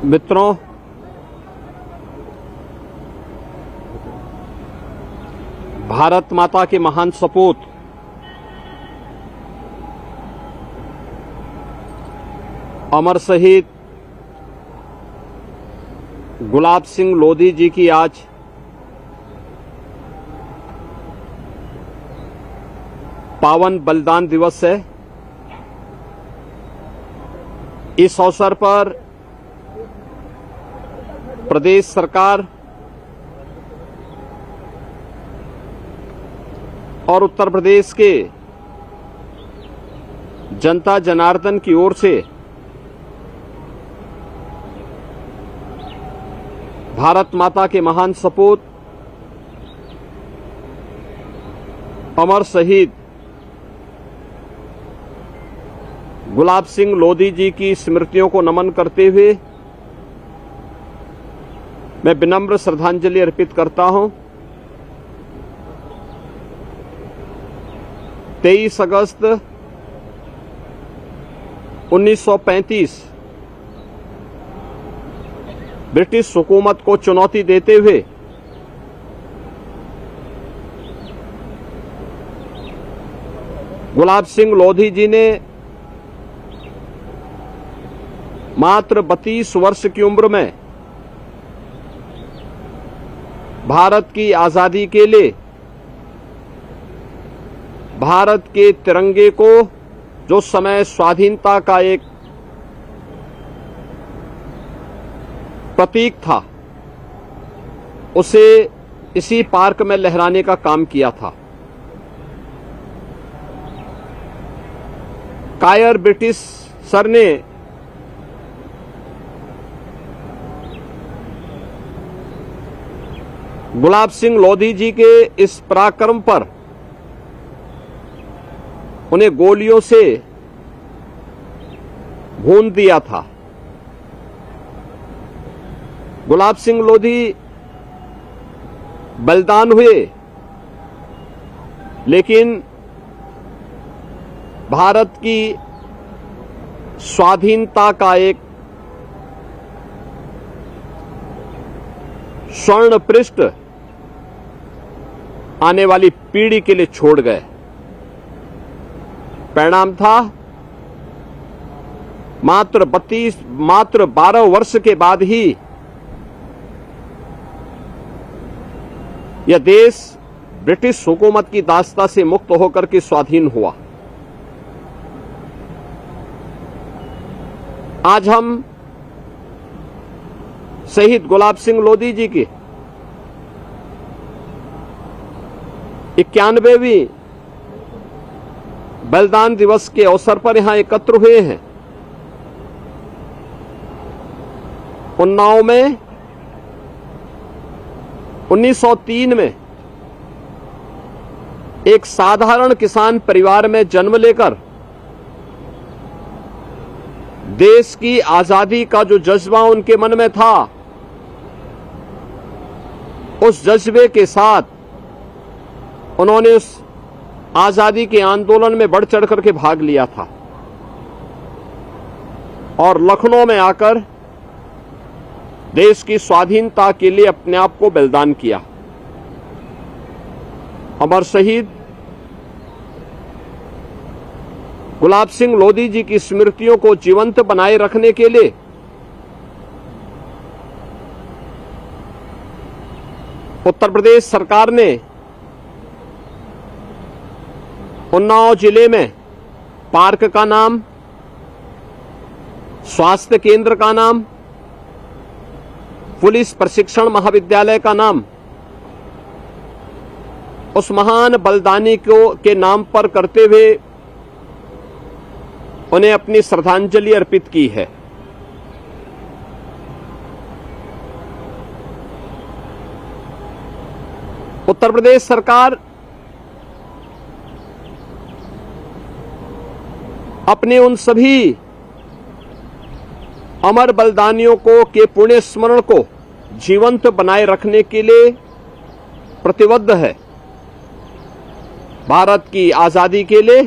मित्रों, भारत माता के महान सपूत अमर शहीद गुलाब सिंह लोधी जी की आज पावन बलिदान दिवस है। इस अवसर पर प्रदेश सरकार और उत्तर प्रदेश के जनता जनार्दन की ओर से भारत माता के महान सपूत अमर शहीद गुलाब सिंह लोधी जी की स्मृतियों को नमन करते हुए मैं विनम्र श्रद्धांजलि अर्पित करता हूं। 23 अगस्त 1935 ब्रिटिश हुकूमत को चुनौती देते हुए गुलाब सिंह लोधी जी ने मात्र 32 वर्ष की उम्र में भारत की आजादी के लिए भारत के तिरंगे को, जो समय स्वाधीनता का एक प्रतीक था, उसे इसी पार्क में लहराने का काम किया था। कायर ब्रिटिश सर ने गुलाब सिंह लोधी जी के इस पराक्रम पर उन्हें गोलियों से भून दिया था। गुलाब सिंह लोधी बलिदान हुए, लेकिन भारत की स्वाधीनता का एक स्वर्ण पृष्ठ आने वाली पीढ़ी के लिए छोड़ गए। परिणाम था मात्र 12 वर्ष के बाद ही यह देश ब्रिटिश हुकूमत की दास्ता से मुक्त होकर के स्वाधीन हुआ। आज हम शहीद गुलाब सिंह लोधी जी की 91वीं बलिदान दिवस के अवसर पर यहां एकत्र हुए हैं। उन्नाव में 1903 में एक साधारण किसान परिवार में जन्म लेकर देश की आजादी का जो जज्बा उनके मन में था, उस जज्बे के साथ उन्होंने उस आजादी के आंदोलन में बढ़ चढ़ करके भाग लिया था और लखनऊ में आकर देश की स्वाधीनता के लिए अपने आप को बलिदान किया। अमर शहीद गुलाब सिंह लोधी जी की स्मृतियों को जीवंत बनाए रखने के लिए उत्तर प्रदेश सरकार ने उन्नाव जिले में पार्क का नाम, स्वास्थ्य केंद्र का नाम, पुलिस प्रशिक्षण महाविद्यालय का नाम उस महान बलिदानी के नाम पर करते हुए उन्हें अपनी श्रद्धांजलि अर्पित की है। उत्तर प्रदेश सरकार अपने उन सभी अमर बलिदानियों के पुण्य स्मरण को जीवंत बनाए रखने के लिए प्रतिबद्ध है। भारत की आजादी के लिए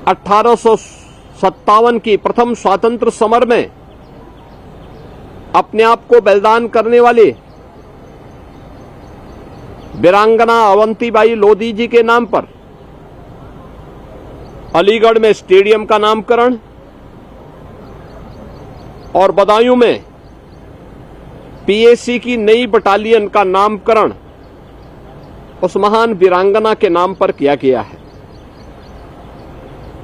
1857 की प्रथम स्वातंत्र समर में अपने आप को बलिदान करने वाले वीरांगना अवंतीबाई लोधी जी के नाम पर अलीगढ़ में स्टेडियम का नामकरण और बदायूं में पीएसी की नई बटालियन का नामकरण उस महान वीरांगना के नाम पर किया गया है।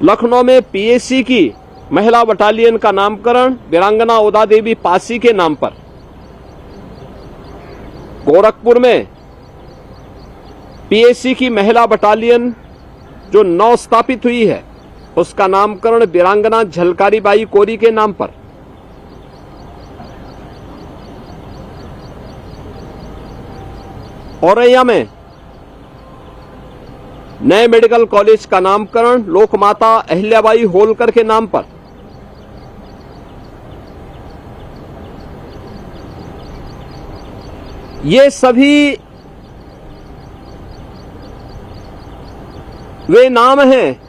लखनऊ में पीएसी की महिला बटालियन का नामकरण वीरांगना उदा देवी पासी के नाम पर, गोरखपुर में पीएसी की महिला बटालियन जो नव स्थापित हुई है उसका नामकरण वीरांगना झलकारी बाई कोरी के नाम पर, औरैया में नए मेडिकल कॉलेज का नामकरण लोकमाता अहिल्याबाई होलकर के नाम पर, ये सभी वे नाम हैं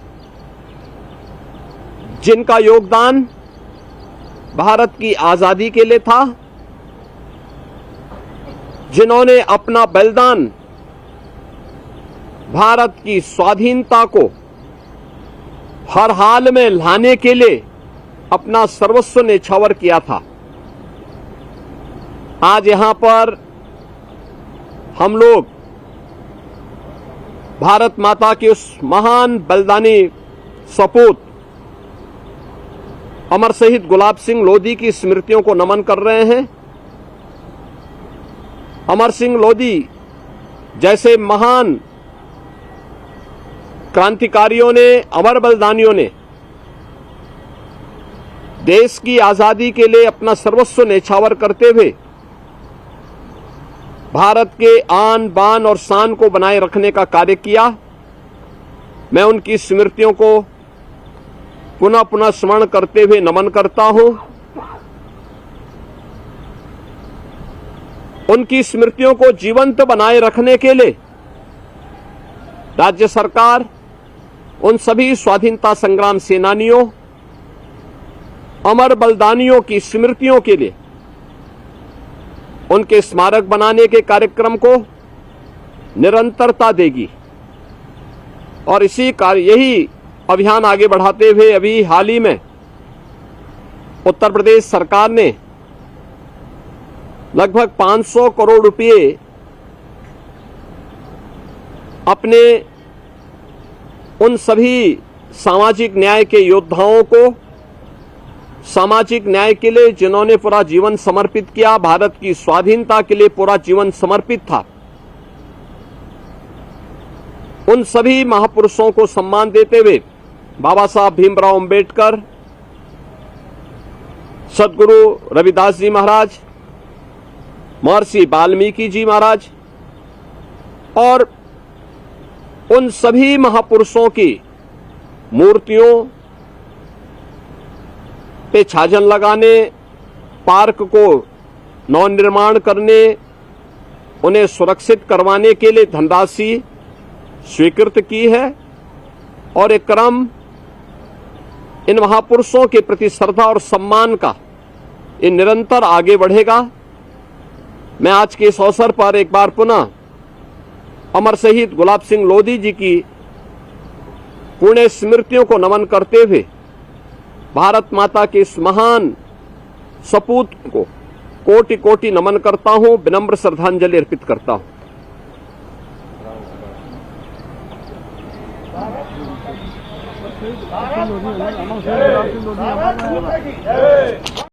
जिनका योगदान भारत की आजादी के लिए था, जिन्होंने अपना बलिदान भारत की स्वाधीनता को हर हाल में लाने के लिए अपना सर्वस्व न्यौछावर किया था। आज यहां पर हम लोग भारत माता के उस महान बलिदानी सपूत अमर शहीद गुलाब सिंह लोधी की स्मृतियों को नमन कर रहे हैं। अमर सिंह लोधी जैसे महान क्रांतिकारियों ने, अमर बलिदानियों ने देश की आजादी के लिए अपना सर्वस्व न्यौछावर करते हुए भारत के आन बान और शान को बनाए रखने का कार्य किया। मैं उनकी स्मृतियों को पुनः पुनः स्मरण करते हुए नमन करता हूं। उनकी स्मृतियों को जीवंत बनाए रखने के लिए राज्य सरकार उन सभी स्वाधीनता संग्राम सेनानियों, अमर बलिदानियों की स्मृतियों के लिए उनके स्मारक बनाने के कार्यक्रम को निरंतरता देगी और यही अभियान आगे बढ़ाते हुए अभी हाल ही में उत्तर प्रदेश सरकार ने लगभग 500 करोड़ रुपए अपने उन सभी सामाजिक न्याय के योद्धाओं को, सामाजिक न्याय के लिए जिन्होंने पूरा जीवन समर्पित किया, भारत की स्वाधीनता के लिए पूरा जीवन समर्पित था, उन सभी महापुरुषों को सम्मान देते हुए बाबा साहब भीमराव अंबेडकर, सदगुरु रविदास जी महाराज, महर्षि वाल्मीकि जी महाराज और उन सभी महापुरुषों की मूर्तियों पे छाजन लगाने, पार्क को नवनिर्माण करने, उन्हें सुरक्षित करवाने के लिए धनराशि स्वीकृत की है और एक क्रम इन महापुरुषों के प्रति श्रद्धा और सम्मान का ये निरंतर आगे बढ़ेगा। मैं आज के इस अवसर पर एक बार पुनः अमर शहीद गुलाब सिंह लोधी जी की पुण्य स्मृतियों को नमन करते हुए भारत माता के इस महान सपूत को कोटि कोटि नमन करता हूं, विनम्र श्रद्धांजलि अर्पित करता हूं।